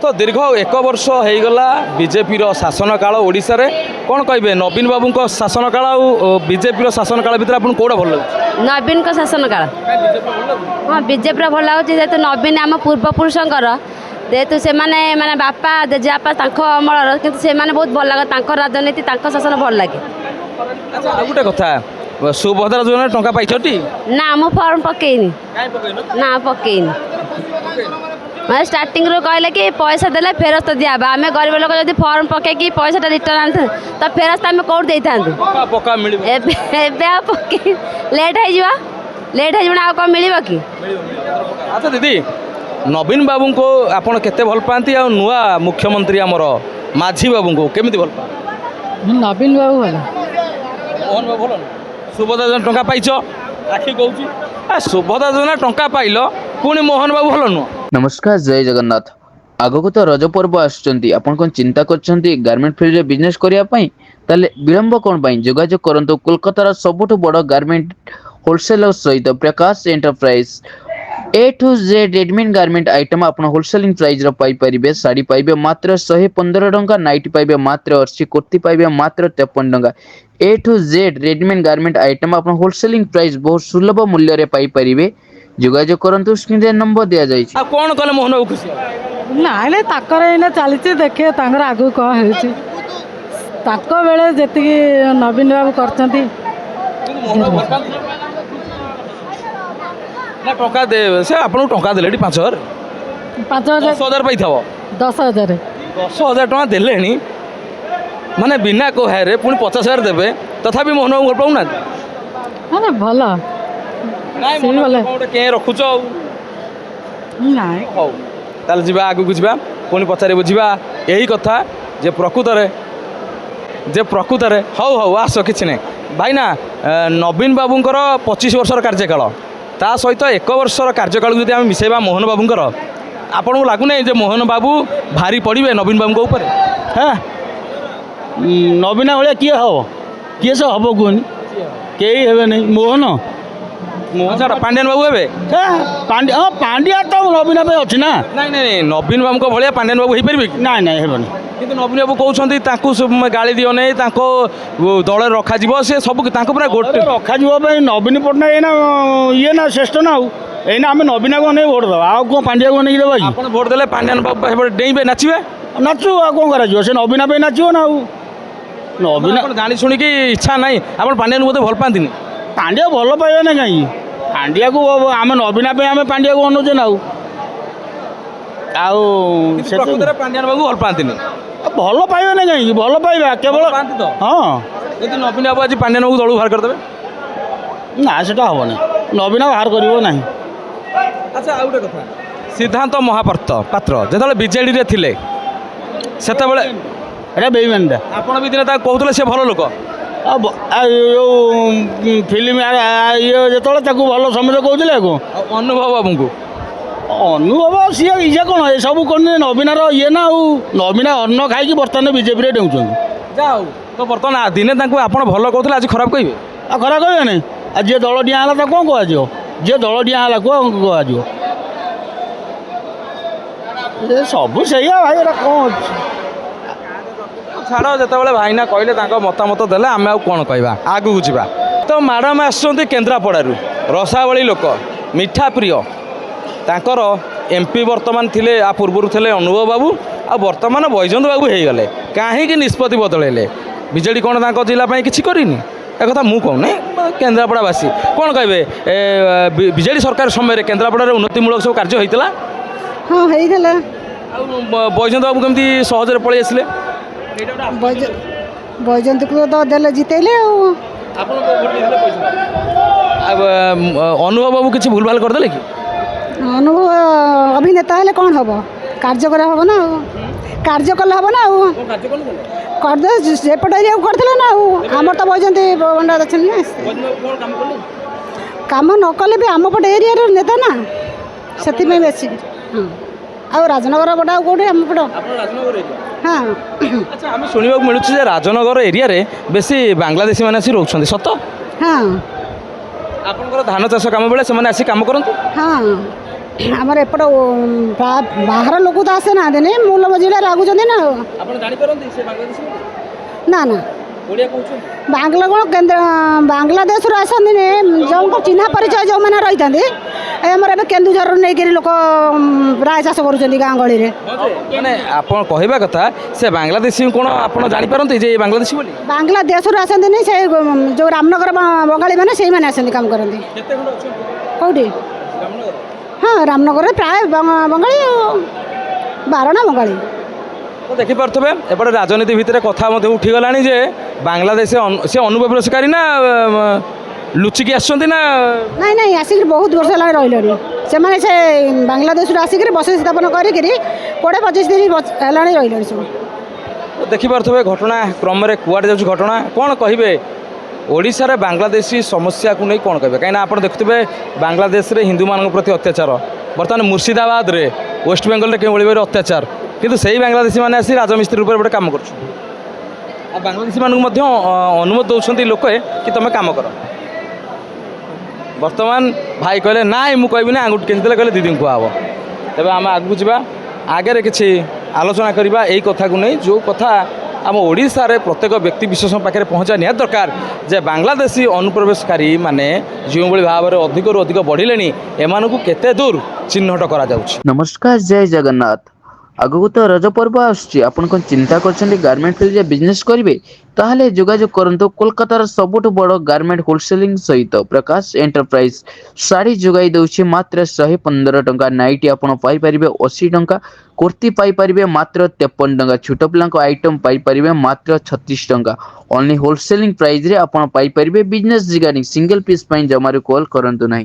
तो दीर्घ 1 वर्ष हो गला बीजेपी शासन काल ओडिशा रे कौन कहे नवीन बाबू को शासन काल और बीजेपी शासन काल भितर आपन कोड़ा भल लगे नवीन को शासन काल हाँ बीजेपी भल लगे जेहेतु नवीन आम पूर्वपुरुषंकर जेहेतु से माने बापा जेजेबापा अमल कि बहुत भल लगे राजनीति शासन भल लगे। अच्छा गोटे कथा सुभद्रा योजना टंका पाइछटी ना मु फॉर्म पकेनी ना पकेनी मैं स्टार्टिंग रो कहले कि पैसा देले फेरस्त दिया आम गरीब लोक जब फॉर्म पकईकि पैसा रिटर्न आनी तो फेरस्त आम कौट दे था पक्का मिल पके लेट हो आ कौन मिल कि। अच्छा दीदी नवीन बाबू को आपड़ केते भल पाती आ नुआ मुख्यमंत्री आमर माझी बाबू को केमी भल पा नवीन बाबू भल मोहन बाबू भल सुभद्रा योजना टंका पाइछ आखि कहूँ सुभद्रा योजना टंका पाइल पुणी मोहन बाबू भल नुह। नमस्कार जय जगन्नाथ आगक तो रज पर्व आसुचंती आपण कोन चिंता करछंती गारमेंट फील्ड रे बिजनेस करिया पई ताले विलंब कोन पई जोगाजोग करंतु कोलकाता सबुठ बड़ गारमेंट होलसेलर सहित Prakash enterprise A to Z readymade garment item आपण होलसेलिंग प्राइस रो पाई परिबे साड़ी पाइबे मात्र 115 टंका नाइटी पाइबे मात्र 80 कुर्ती पाइबे मात्र 53 टंका A to Z readymade garment item आपण होलसेलिंग प्राइस बहुत सुलभ मूल्य रे पाई परिबे जोगाजोग करंतु स्क्रीन रे नंबर दिया जाय छी। आ कोन कले मोहन बाबू खुशी ना ना ताकर एना चली देखे तांगर आगु कौन हो ताक बेले जी नवीन बाबू करछंती ना टंका दे से आपन टंका देले 5000 10,000 पाई थाव 10,000 10,000 टंका देले माने बिना कोहारे पुणी 50,000 देबे तथापि मोहन बाबू पाउ ना हाँ भल नाइ से मोहन भले। बाबू गोटे के रखुछ ना हौ ताल जीवा आगु को जीवा पुणी पचारे बुझीबा यही कथा जे प्रकृत रे हौ आस किछि नै भाई ना नवीन बाबूंकर 25 वर्षर कार्यकाल ता सहित 1 वर्षर कार्यकाल जदि आम मिसेबा मोहन बाबूंकर आपन को लागु नै जे मोहन बाबू भारी पड़िबे नवीन बाबू ऊपर हाँ नवीना भाया किए हम किए से हम कहनी कई हे नहीं मोहन अच्छा पांड्यान बाबू हेबे पांड्या हाँ पांड्या तो नवीना पे अच्छी ना नहीं नवीन बाबू भाया पांड्यान बाबू हो पारे कि ना ना हेबनी किंतु नवीन बाबू कहते गाड़ी दियो नहीं दल रखा से सब पूरा गोटे रखा नवीन पट्टनायक एना ये ना श्रेष्ठ ना एना आम नवीना को नहीं भोट दवा आउ कौन पांड्या को नहीं देवा कि आप भोट देले पांड्यान बाबू डेइबे नाचिबे नाचु आ कौन कर से नवीना पे नाचो ना नवीना जानी शुणिकी इच्छा ना आप पांड्यान बोधे भल पाती पांड्या भल पाइबे ना कहीं पांड्या को आम नवीना पे आम पांड्या को अनुजे ना पांड्यान बाबू भल पाती भल पाइबे ना कहीं भल पाइबा केवल हाँ यदि नवीन बाबू आज पांड्यान बाबू दलू बाहर करदे ना सेटा हेनी नवीना बाहर कर अच्छा आ गोटे कथा सिद्धांत महापात्र जो बीजेडी रे थिले सेतेबेले एटा बेईमानटा आपण भी दिने कहते से भल लोक फिल्म ये जो भल समझ कहते को अनुभव बाबू को अनुभव सी इजा कौन ये सब कौन नवीनार ये ना नवीना अन्न खाई बर्तमान बीजेपी डेउं जाओ तो बर्तमान दिने आप भल कहते आज खराब कहे आ खराब कहे नहीं आ जी दल डिया है तो कौन कह जी दल डिया है कौन कह सब से भाई कौन छाड़ जो भाईना कहले मतामत देले आम कौन कहवा आगू जा तो मैडम आसुँच केन्द्रापड़ारू रसावली लोक मिठा प्रिय तांकर एमपी वर्तमान थिले आ पूर्व थे अनुभव बाबू आ वर्तमान बैजंत बाबू हो गले कहीं निष्पत्ति बदलैले बीजेडी कौन तांको जिला किसी करनी एक मु कहूँ केन्द्रापड़ावासी कौन कहे बीजेडी सरकार समय केन्द्रापड़ार उन्नतिमूलक सब कार्य होता हाँ होइला बैजंत बाबू केमती सहजरे पलि आसिले बैजंत को तो देले जितेले अनुभव बाबू किसी भूल भाल करदे कि अनुभव अभिनेता हेले कौन हम कार्य करा हम ना कार्य कले हम ना करदे सेपट एरिया करथिले ना आमर तो बैजंत बंडा अछन ना काम न कले भी आम पट एरिया नेता ना से बेसी हाँ आ राजनगर बड़ा कौटे आम पट हाँ अच्छा आम शुणा मिलूँ राजनगर एरिया रे बेसी बांग्लादेशी मैंने आसी रोच सत हाँ आपंकर धान चाष कम बेले से आसी कम करते हाँ ଆମର ଏପଟ ପ୍ରାୟ ବାହାର ଲୋକ ତ ଆସେ ନାହାନ୍ତି ମୂଲ ମଜୁରିଆ ଲାଗୁଛନ୍ତି ନା ଆଉ। ଆପଣ ଜାଣିପାରନ୍ତି ସେ ବାଂଲାଦେଶୀ ବୋଲି? ନା ନା ଓଡ଼ିଆ କହୁଛନ୍ତି? ବାଙ୍ଗଲା କ'ଣ ବାଂଲାଦେଶରୁ ଆସନ୍ତିନି ଯେଉଁଙ୍କ ଚିହ୍ନା ପରିଚୟ ଯେଉଁମାନେ ରହିଥାନ୍ତି ଆମର ଏବେ କେନ୍ଦୁଝରରୁ ନେଇକିରି ଲୋକ ପ୍ରାୟ ଚାଷ କରୁଛନ୍ତି ଗାଁ ଗହଳିରେ। ମାନେ ଆପଣ କହିବା କଥା ସେ ବାଂଲାଦେଶୀ କ'ଣ ଆପଣ ଜାଣିପାରନ୍ତି ଯେ ଏ ବାଂଲାଦେଶୀ ବୋଲି? ବାଂଲାଦେଶରୁ ଆସନ୍ତିନି ସେ ଯେଉଁ ରାମନଗର ବଙ୍ଗାଳୀମାନେ ସେଇମାନେ ଆସନ୍ତି କାମ କରନ୍ତି। କେତେ ଖଣ୍ଡ ଅଛନ୍ତି କେଉଁଠି? ରାମନଗର? ହଁ ରାମନଗରରେ ପ୍ରାୟ ବଙ୍ଗାଳୀ ଆଉ ବାରଣା ବଙ୍ଗାଳୀ। ତ ଦେଖିପାରୁଥିବେ ଏପଟେ ରାଜନୀତି ଭିତରେ କଥା ମଧ୍ୟ ଉଠିଗଲାଣି ଯେ ବାଂଲାଦେଶ ସେ ଅନୁପ୍ରବେଶକାରୀ ନା ଲୁଚିକି ଆସିଛନ୍ତି ନା? ନାଇଁ ନାଇଁ ଆସିକିରି ବହୁତ ବର୍ଷ ହେଲାଣି ରହିଲେଣି ସେମାନେ। ସେ ବାଂଲାଦେଶରୁ ଆସିକିରି ବସତି ସ୍ଥାପନ କରିକିରି 20-25 ଦିନ ହେଲାଣି ରହିଲେଣି ସବୁ। ତ ଦେଖିପାରୁଥିବେ ଘଟଣା କ୍ରମରେ କୁଆଡ଼େ ଯାଉଛି ଘଟଣା। କ'ଣ କହିବେ ଓଡ଼ିଶାରେ ବାଂଲାଦେଶୀ ସମସ୍ୟାକୁ ନେଇ କ'ଣ କହିବେ? କାହିଁକିନା ଆପଣ ଦେଖୁଥିବେ ବାଂଲାଦେଶରେ ହିନ୍ଦୁମାନଙ୍କ ପ୍ରତି ଅତ୍ୟାଚାର, ବର୍ତ୍ତମାନ ମୁର୍ସିଦାବାଦରେ ୱେଷ୍ଟବେଙ୍ଗଲରେ କେଉଁଭଳି ଭାବରେ ଅତ୍ୟାଚାର, କିନ୍ତୁ ସେଇ ବାଂଲାଦେଶୀମାନେ ଆସି ରାଜମିସ୍ତ୍ରୀ ରୂପରେ ଗୋଟେ କାମ କରୁଛନ୍ତି। ଆଉ ବାଂଲାଦେଶୀମାନଙ୍କୁ ମଧ୍ୟ ଅନୁମତି ଦେଉଛନ୍ତି ଲୋକେ କି ତୁମେ କାମ କର। ବର୍ତ୍ତମାନ ଭାଇ କହିଲେ ନାଇଁ ମୁଁ କହିବିନି, ଆଙ୍ଗୁଠି କେଞ୍ଚିଦେଲେ କହିଲେ ଦିଦିଙ୍କୁ କୁହାହେବ। ତେବେ ଆମେ ଆଗକୁ ଯିବା, ଆଗରେ କିଛି ଆଲୋଚନା କରିବା ଏଇ କଥାକୁ ନେଇ, ଯେଉଁ କଥା ଆମ ଓଡ଼ିଶାରେ ପ୍ରତ୍ୟେକ ବ୍ୟକ୍ତି ବିଶେଷଙ୍କ ପାଖରେ ପହଞ୍ଚିବା ନିହାତି ଦରକାର ଯେ ବାଂଲାଦେଶୀ ଅନୁପ୍ରବେଶକାରୀ ମାନେ ଯେଉଁଭଳି ଭାବରେ ଅଧିକରୁ ଅଧିକ ବଢ଼ିଲେଣି ଏମାନଙ୍କୁ କେତେ ଦୂର ଚିହ୍ନଟ କରାଯାଉଛି। ନମସ୍କାର, ଜୟ ଜଗନ୍ନାଥ। ଆଗକୁ ତ ରଜ ପର୍ବ ଆସୁଛି, ଆପଣ କ'ଣ ଚିନ୍ତା କରିଛନ୍ତି ଗାର୍ମେଣ୍ଟ ଫିଲ୍ଡରେ ବିଜନେସ୍ କରିବେ? ତାହେଲେ ଯୋଗାଯୋଗ କରନ୍ତୁ କୋଲକାତାର ସବୁଠୁ ବଡ଼ ଗାର୍ମେଣ୍ଟ ହୋଲସେଲିଂ ସହିତ ପ୍ରକାଶ ଏଣ୍ଟରପ୍ରାଇଜ। ଶାଢ଼ୀ ଯୋଗାଇ ଦେଉଛି ମାତ୍ର 115 ଟଙ୍କା, ନାଇଟି ଆପଣ ପାଇପାରିବେ 80 ଟଙ୍କା, କୁର୍ତ୍ତି ପାଇପାରିବେ ମାତ୍ର 53 ଟଙ୍କା, ଛୋଟ ପିଲାଙ୍କ ଆଇଟମ୍ ପାଇପାରିବେ ମାତ୍ର 36 ଟଙ୍କା। ଓନ୍ଲି ହୋଲସେଲିଂ ପ୍ରାଇଜରେ ଆପଣ ପାଇପାରିବେ ବିଜନେସ୍ ରିଗାର୍ଡିଂ। ସିଙ୍ଗଲ ପିସ୍ ପାଇଁ ଜମାରୁ କଲ୍ କରନ୍ତୁ ନାହିଁ।